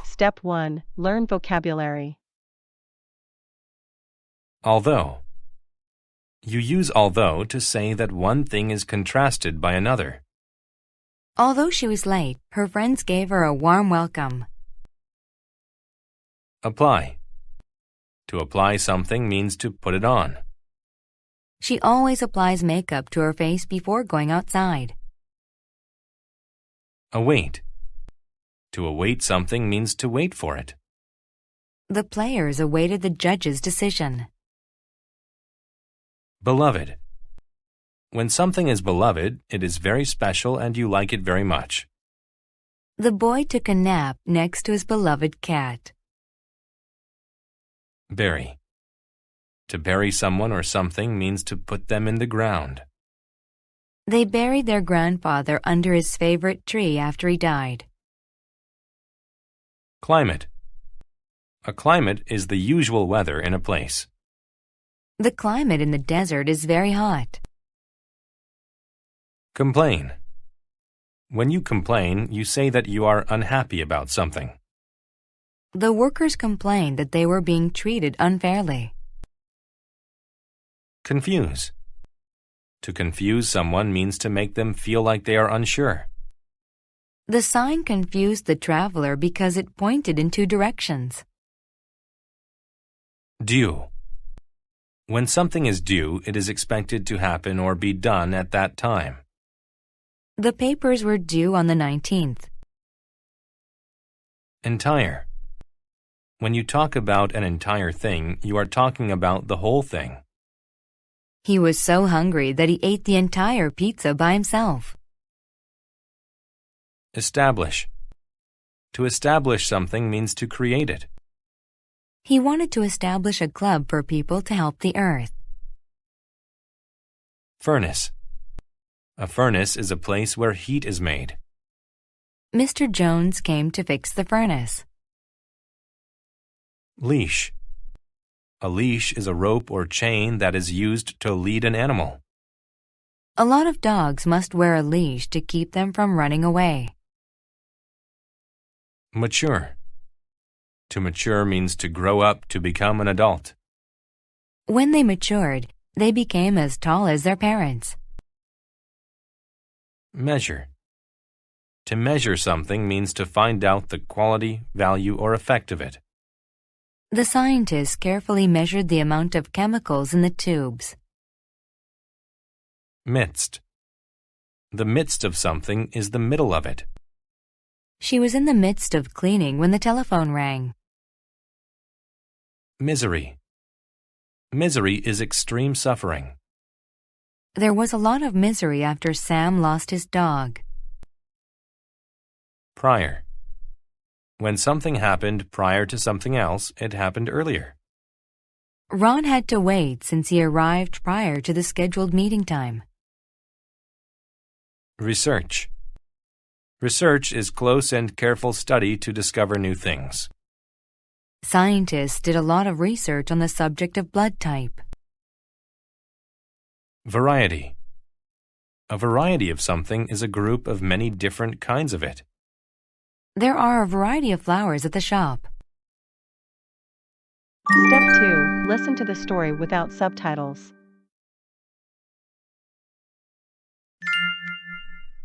Step 1. Learn vocabulary. Although. You use although to say that one thing is contrasted by another. Although she was late, her friends gave her a warm welcome. Apply. To apply something means to put it on. She always applies makeup to her face before going outside. Await. To await something means to wait for it. The players awaited the judge's decision. Beloved. When something is beloved, it is very special and you like it very much. The boy took a nap next to his beloved cat. Bury. To bury someone or something means to put them in the ground. They buried their grandfather under his favorite tree after he died. Climate. A climate is the usual weather in a place. The climate in the desert is very hot. Complain. When you complain, you say that you are unhappy about something. The workers complained that they were being treated unfairly. Confuse. To confuse someone means to make them feel like they are unsure. The sign confused the traveler because it pointed in two directions. Due. When something is due, it is expected to happen or be done at that time. The papers were due on the 19th. Entire. When you talk about an entire thing, you are talking about the whole thing. He was so hungry that he ate the entire pizza by himself. Establish. To establish something means to create it. He wanted to establish a club for people to help the earth. Furnace. A furnace is a place where heat is made. Mr. Jones came to fix the furnace. Leash. A leash is a rope or chain that is used to lead an animal. A lot of dogs must wear a leash to keep them from running away. Mature. To mature means to grow up to become an adult. When they matured, they became as tall as their parents. Measure. To measure something means to find out the quality, value, or effect of it. The scientists carefully measured the amount of chemicals in the tubes. Midst. The midst of something is the middle of it. She was in the midst of cleaning when the telephone rang. Misery. Misery is extreme suffering. There was a lot of misery after Sam lost his dog. Prior. When something happened prior to something else, it happened earlier. Ron had to wait since he arrived prior to the scheduled meeting time. Research. Research is close and careful study to discover new things. Scientists did a lot of research on the subject of blood type. Variety. A variety of something is a group of many different kinds of it. There are a variety of flowers at the shop. Step 2. Listen to the story without subtitles.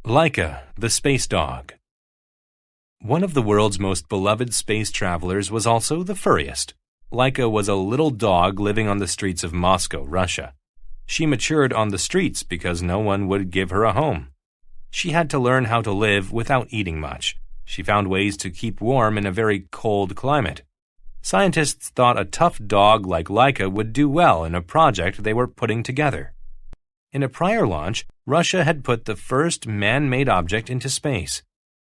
Laika, the space dog. One of the world's most beloved space travelers was also the furriest. Laika was a little dog living on the streets of Moscow, Russia. She matured on the streets because no one would give her a home. She had to learn how to live without eating much. She found ways to keep warm in a very cold climate. Scientists thought a tough dog like Laika would do well in a project they were putting together. In a prior launch, Russia had put the first man-made object into space.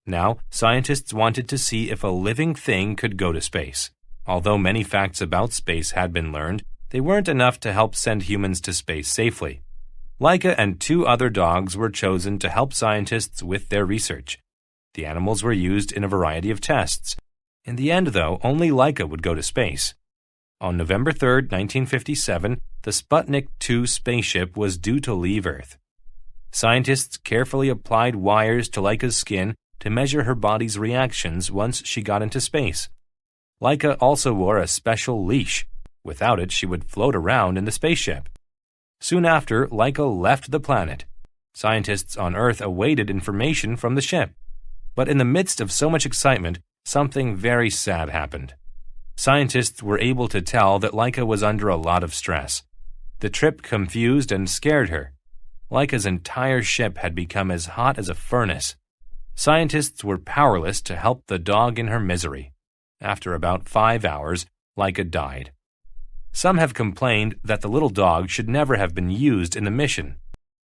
Now, scientists wanted to see if a living thing could go to space. Although many facts about space had been learned, they weren't enough to help send humans to space safely. Laika and 2 other dogs were chosen to help scientists with their research. The animals were used in a variety of tests. In the end, though, only Laika would go to space. On November 3, 1957, the Sputnik 2 spaceship was due to leave Earth. Scientists carefully applied wires to Laika's skin to measure her body's reactions once she got into space. Laika also wore a special leash. Without it, she would float around in the spaceship. Soon after, Laika left the planet. Scientists on Earth awaited information from the ship. But in the midst of so much excitement, something very sad happened. Scientists were able to tell that Laika was under a lot of stress. The trip confused and scared her. Laika's entire ship had become as hot as a furnace. Scientists were powerless to help the dog in her misery. After about 5 hours, Laika died. Some have complained that the little dog should never have been used in the mission.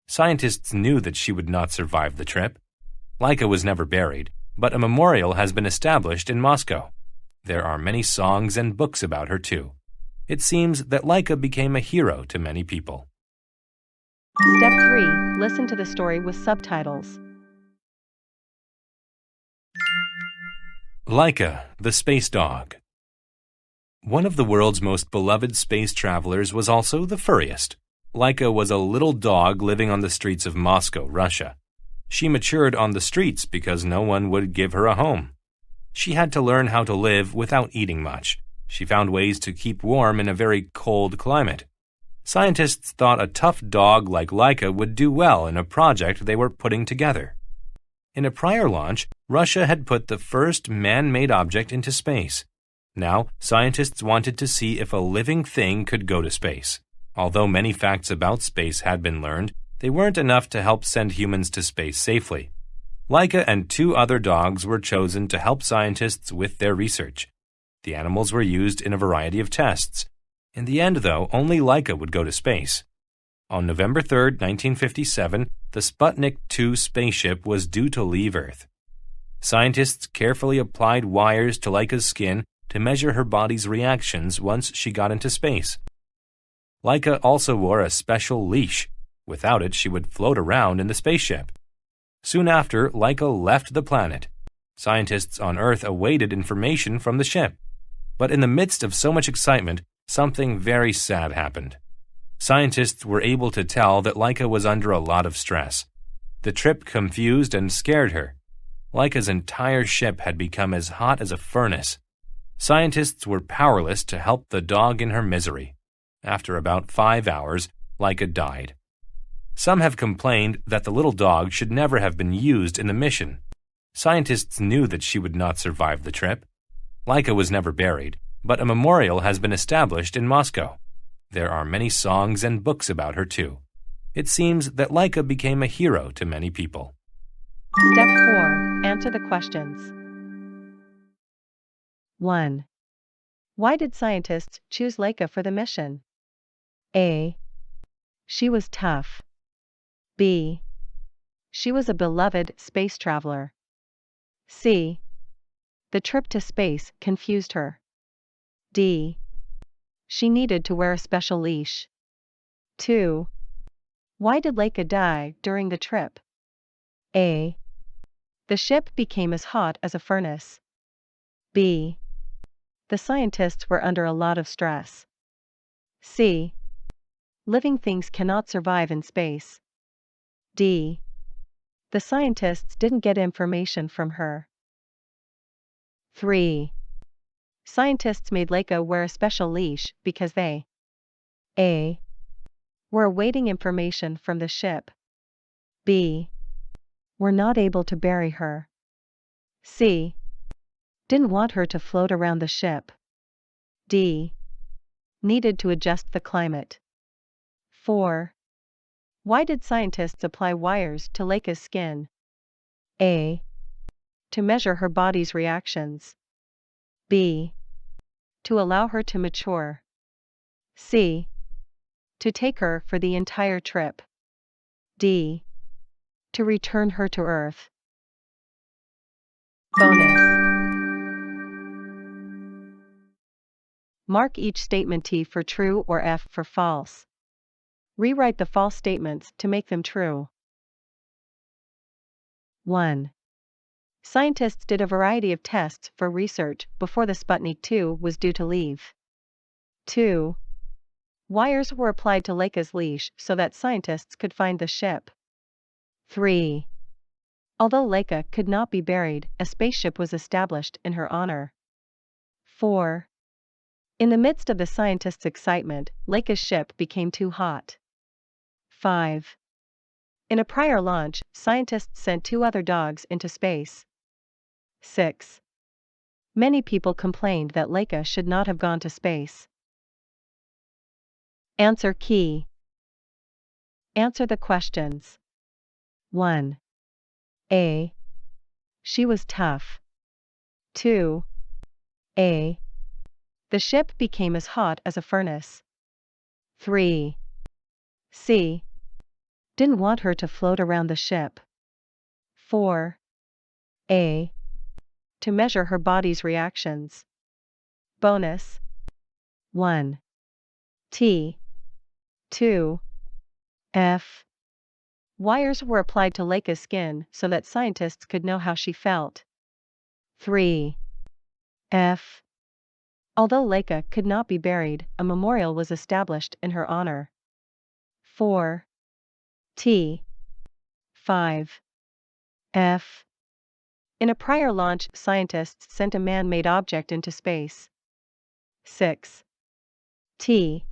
Scientists knew that she would not survive the trip. Laika was never buried, but a memorial has been established in Moscow. There are many songs and books about her too. It seems that Laika became a hero to many people. Step 3. Listen to the story with subtitles. Laika, the space dog. One of the world's most beloved space travelers was also the furriest. Laika was a little dog living on the streets of Moscow, Russia. She matured on the streets because no one would give her a home. She had to learn how to live without eating much. She found ways to keep warm in a very cold climate. Scientists thought a tough dog like Laika would do well in a project they were putting together. In a prior launch, Russia had put the first man-made object into space. Now, scientists wanted to see if a living thing could go to space. Although many facts about space had been learned, they weren't enough to help send humans to space safely. Laika and 2 other dogs were chosen to help scientists with their research. The animals were used in a variety of tests. In the end, though, only Laika would go to space. On November 3, 1957, the Sputnik 2 spaceship was due to leave Earth. Scientists carefully applied wires to Laika's skin to measure her body's reactions once she got into space. Laika also wore a special leash. Without it, she would float around in the spaceship. Soon after, Laika left the planet. Scientists on Earth awaited information from the ship. But in the midst of so much excitement, something very sad happened. Scientists were able to tell that Laika was under a lot of stress. The trip confused and scared her. Laika's entire ship had become as hot as a furnace. Scientists were powerless to help the dog in her misery. After about 5 hours, Laika died. Some have complained that the little dog should never have been used in the mission. Scientists knew that she would not survive the trip. Laika was never buried, but a memorial has been established in Moscow. There are many songs and books about her too. It seems that Laika became a hero to many people. Step 4. Answer the questions. 1. Why did scientists choose Laika for the mission? A. She was tough. B. She was a beloved space traveler. C. The trip to space confused her. D. She needed to wear a special leash. 2. Why did Laika die during the trip? A. The ship became as hot as a furnace. B. The scientists were under a lot of stress. C. Living things cannot survive in space. D. The scientists didn't get information from her. 3. Scientists made Laika wear a special leash because they A. Were awaiting information from the ship. B. Were not able to bury her. C. Didn't want her to float around the ship. D. Needed to adjust the climate. 4. Why did scientists apply wires to Laika's skin? A. To measure her body's reactions. B. To allow her to mature. C. To take her for the entire trip. D. To return her to Earth. Bonus. Mark each statement T for true or F for false. Rewrite the false statements to make them true. 1. Scientists did a variety of tests for research before the Sputnik 2 was due to leave. 2. Wires were applied to Laika's leash so that scientists could find the ship. 3. Although Laika could not be buried, a spaceship was established in her honor. 4. In the midst of the scientists' excitement, Laika's ship became too hot. 5. In a prior launch, scientists sent 2 other dogs into space. 6. Many people complained that Laika should not have gone to space. Answer key. Answer the questions. 1. A. She was tough. 2. A. The ship became as hot as a furnace. 3. C. Didn't want her to float around the ship. 4. A. To measure her body's reactions. Bonus. 1. T. 2. F. Wires were applied to Laika's skin so that scientists could know how she felt. 3. F. Although Laika could not be buried, a memorial was established in her honor. 4. T. 5. F. In a prior launch, scientists sent a man-made object into space. 6. T.